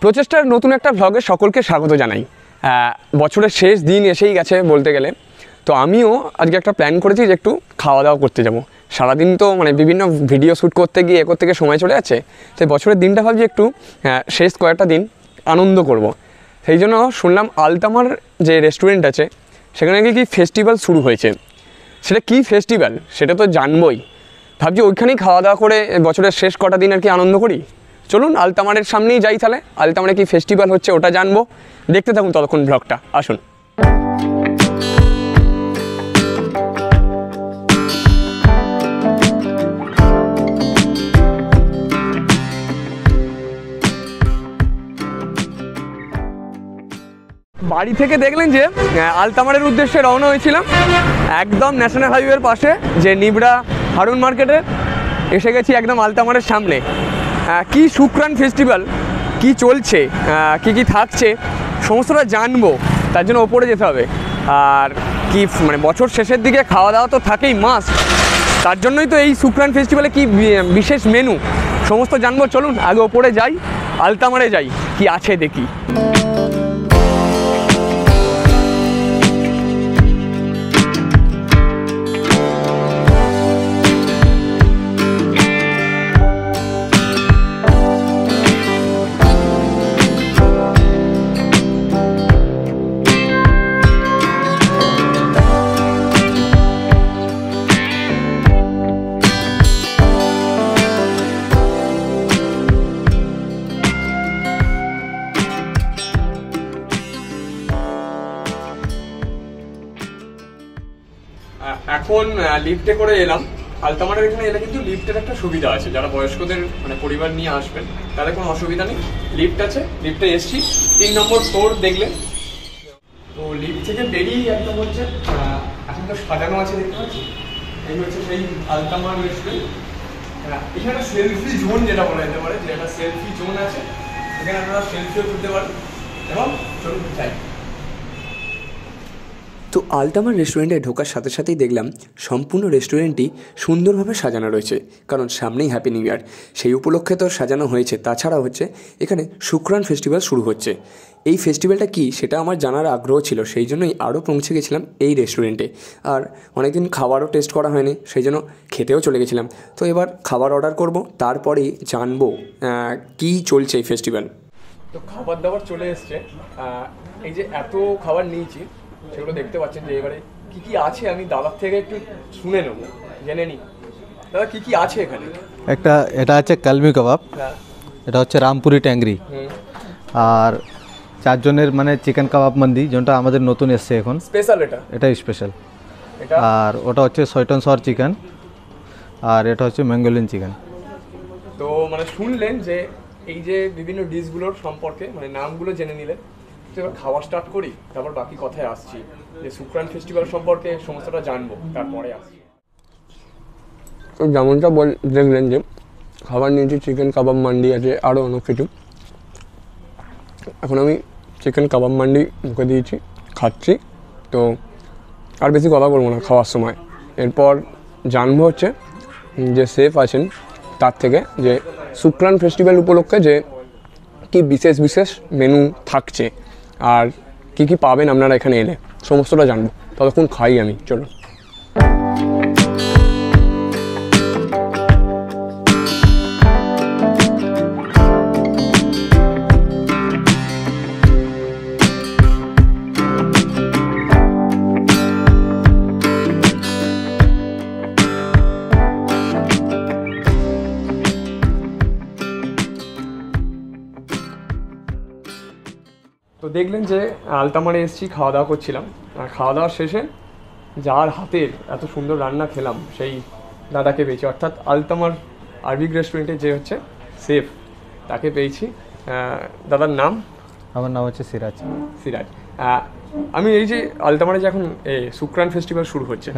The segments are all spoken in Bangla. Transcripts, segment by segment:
প্রচেষ্টার নতুন একটা ভ্লগে সকলকে স্বাগত জানাই। বছরের শেষ দিন এসেই গেছে বলতে গেলে, তো আমিও আজকে একটা প্ল্যান করেছি যে একটু খাওয়া দাওয়া করতে যাব। সারাদিন তো মানে বিভিন্ন ভিডিও শ্যুট করতে গিয়ে করতে গিয়ে সময় চলে যাচ্ছে, তাই বছরের দিনটা ভাবছি একটু শেষ কয়েকটা দিন আনন্দ করব। সেই জন্য শুনলাম আলতামার যে রেস্টুরেন্ট আছে সেখানে কি ফেস্টিভ্যাল শুরু হয়েছে। সেটা কি ফেস্টিভ্যাল সেটা তো জানবই, ভাবছি ওইখানেই খাওয়া দাওয়া করে বছরের শেষ কটা দিন আর কি আনন্দ করি। চলুন আলতামারের সামনেই যাই, তাহলে আলতামারে কি ফেস্টিভ্যাল হচ্ছে ওটা জানবো। দেখতে থাকুন ততক্ষণ ব্লগটা, আসুন। বাড়ি থেকে দেখলেন যে আলতামারের উদ্দেশ্যে রওনা হয়েছিলাম, একদম ন্যাশনাল হাইওয়ের পাশে যে নিবড়া হারুন মার্কেটে এসে গেছি একদম আলতামারের সামনে। কি শুক্রান ফেস্টিভ্যাল, কি চলছে, কি থাকছে সমস্তটা জানবো। তার জন্য ওপরে যেতে হবে। আর কি মানে বছর শেষের দিকে খাওয়া দাওয়া তো থাকেই মাস্ট, তার জন্যই তো এই শুক্রান ফেস্টিভ্যালে কি বিশেষ মেনু সমস্ত জানবো। চলুন আগে ওপরে যাই, আলতামারে যাই, কি আছে দেখি। এখন লিফটে করে এলাম। আলতামারের এখানে এলে কিন্তু লিফটের একটা সুবিধা আছে, যারা বয়স্কদের মানে পরিবার নিয়ে আসবেন তাদের কোনো অসুবিধা নেই, লিফট আছে। লিফটে এসছি, 3 নম্বর ফ্লোর দেখলেন তো। লিফট থেকে বেরিয়ে একদম হচ্ছে এখন তো সাজানো আছে দেখতে পাচ্ছি। এই হচ্ছে সেই আলতামার রেস্টুরেন্ট। এখানে সেলফি জোন যেটা বলা যেতে পারে, যে একটা সেলফি জোন আছে, এখানে আপনারা সেলফিও তুলতে পারেন। এবং চলুন যাই। তো আলতামার রেস্টুরেন্টে ঢোকার সাথে সাথেই দেখলাম সম্পূর্ণ রেস্টুরেন্টটি সুন্দরভাবে সাজানো রয়েছে, কারণ সামনেই হ্যাপি নিউ ইয়ার, সেই উপলক্ষে তো সাজানো হয়েছে। তাছাড়া হচ্ছে এখানে শুক্রান ফেস্টিভ্যাল শুরু হচ্ছে। এই ফেস্টিভ্যালটা কি সেটা আমার জানার আগ্রহ ছিল, সেই জন্যই আরও পৌঁছে গেছিলাম এই রেস্টুরেন্টে। আর অনেকদিন খাবারও টেস্ট করা হয়নি, সেই জন্য খেতেও চলে গেছিলাম। তো এবার খাবার অর্ডার করব, তারপরেই জানবো কি চলছে এই ফেস্টিভ্যাল। তো খাবার দাবার চলে এসছে, এই যে এত খাবার নিয়েছি সেগুলো দেখতে পাচ্ছেন। যে এবারে কি কি আছে আমি দাদার থেকে একটু শুনে নেবো, জেনে নিই। দাদা কি কি আছে এখানে? এটা আছে কালমি কাবাব, এটা হচ্ছে রামপুরি ট্যাংরি, আর 4 জনের মানে চিকেন কাবাব মন্দি, যেটা আমাদের নতুন এসছে এখন স্পেশাল। এটা স্পেশাল। আর ওটা হচ্ছে সয়টন সর চিকেন, আর এটা হচ্ছে ম্যাঙ্গোলিন চিকেন। তো মানে শুনলেন যে এই যে বিভিন্ন ডিশগুলোর সম্পর্কে মানে নামগুলো জেনে নিলেন। এবার খাওয়া স্টার্ট করি, তারপর বাকি কথায় আসছি, যে শুক্রান ফেস্টিভ্যাল সম্পর্কে সমস্তটা জানবো, তারপরে আসছি। তো যেমনটা দেখলেন যে খাবার নিয়েছি, চিকেন কাবাব মান্ডি আছে, আরও অনেক কিছু। এখন আমি চিকেন কাবাব মান্ডি মুখে দিয়েছি, খাচ্ছি। তো আর বেশি কথা বলবো না খাওয়ার সময়। এরপর জানবো হচ্ছে যে শেফ আছেন তার থেকে, যে শুক্রান ফেস্টিভ্যাল উপলক্ষে যে কি বিশেষ বিশেষ মেনু থাকছে আর কি কি পাবেন আপনারা এখানে এলে, সমস্তটা জানবো। ততক্ষণ খাই আমি, চলো। তো দেখলেন যে আলতামারে এসেছি, খাওয়া দাওয়া করছিলাম। আর খাওয়া দাওয়ার শেষে যার হাতের এত সুন্দর রান্না খেলাম সেই দাদাকে পেয়েছি, অর্থাৎ আলতামার আরবিক রেস্টুরেন্টের যে হচ্ছে শেফ তাকে পেয়েছি। দাদার নাম? আমার নাম হচ্ছে সিরাজ। আমি এই যে আলতামারে যে এখন শুক্রান ফেস্টিভ্যাল শুরু হচ্ছে,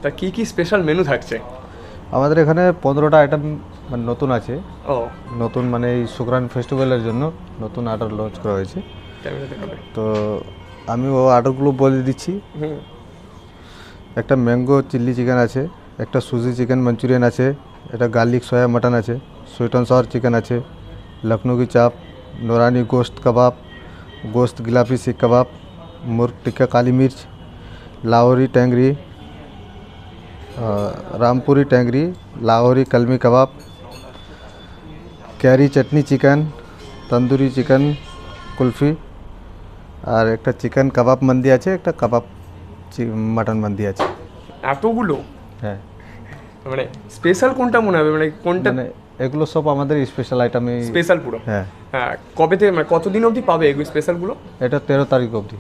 তা কি কি স্পেশাল মেনু থাকছে? আমাদের এখানে 15টা আইটেম মানে নতুন আছে। নতুন মানে এই শুক্রান ফেস্টিভ্যালের জন্য নতুন অর্ডার লঞ্চ করা হয়েছে। তো আমি ও অর্ডারগুলো বলে দিচ্ছি। একটা ম্যাঙ্গো চিলি চিকেন আছে, একটা সুজি চিকেন মাঞ্চুরিয়ান আছে, এটা গার্লিক সয়া মটন আছে, সুইট অ্যান্ড সর চিকেন আছে, লখনৌ কি চাপ, नूरानी गोश्त कबाब, गोश्त गिलाफी सीख कबाब, मुर्ग टिक्का काली मिर्च, लाहौरी टेंगरी, रामपुरी टेंगरी, लाहौरी कलमी कबाब, कैरी चटनी चिकन, तंदूरी चिकन कुल्फी और एक चिकन कबाब मंदी आछे, एक कबाब मटन मंदी आछे। এতগুলো হ্যাঁ, মানে স্পেশাল কোনটা মনে হবে, মানে কোনটা মানে এগুলো সব আমাদের স্পেশাল আইটেমে। স্পেশাল পুরো? হ্যাঁ। হ্যাঁ, কবে থেকে মানে কতদিন অবধি পাবে এগুলো স্পেশালগুলো? এটা 13 তারিখ অবধি,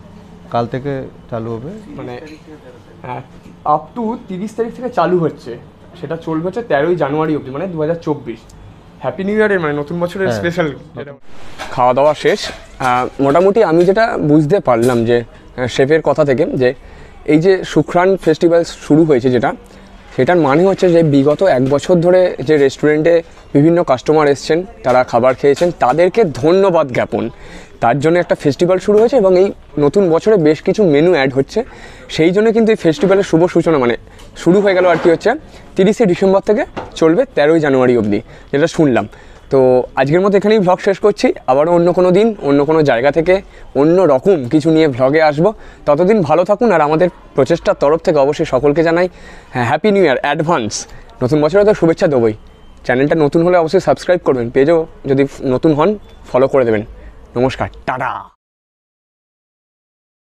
কাল থেকে চালু হবে। মানে আপ টু 30 তারিখ থেকে চালু হচ্ছে, সেটা চলবে হচ্ছে 13ই জানুয়ারি অবধি, মানে 2024 হ্যাপি নিউ ইয়ারের মানে নতুন বছরের স্পেশাল। খাওয়া দাওয়া শেষ। মোটামুটি আমি যেটা বুঝতে পারলাম যে শেফের কথা থেকে, যে এই যে সুখরান ফেস্টিভ্যাল শুরু হয়েছে যেটা, সেটার মানে হচ্ছে যে বিগত 1 বছর ধরে যে রেস্টুরেন্টে বিভিন্ন কাস্টমার এসছেন, তারা খাবার খেয়েছেন, তাদেরকে ধন্যবাদ জ্ঞাপন, তার জন্য একটা ফেস্টিভ্যাল শুরু হয়েছে এবং এই নতুন বছরে বেশ কিছু মেনু অ্যাড হচ্ছে। সেই জন্য কিন্তু এই ফেস্টিভ্যালের শুভ সূচনা মানে শুরু হয়ে গেল আর কি হচ্ছে 30শে ডিসেম্বর থেকে চলবে 13ই জানুয়ারি অবধি, যেটা শুনলাম। তো আজকের মতো এখানেই ভ্লগ শেষ করছি। আবারও অন্য কোনো দিন অন্য কোনো জায়গা থেকে অন্য রকম কিছু নিয়ে ভ্লগে আসবো। ততদিন ভালো থাকুন, আর আমাদের প্রচেষ্টার তরফ থেকে অবশ্যই সকলকে জানাই হ্যাপি নিউ ইয়ার অ্যাডভান্স। নতুন বছরে তো শুভেচ্ছা দেবই। চ্যানেলটা নতুন হলে অবশ্যই সাবস্ক্রাইব করবেন, পেজও যদি নতুন হন ফলো করে দেবেন। নমস্কার, টাটা।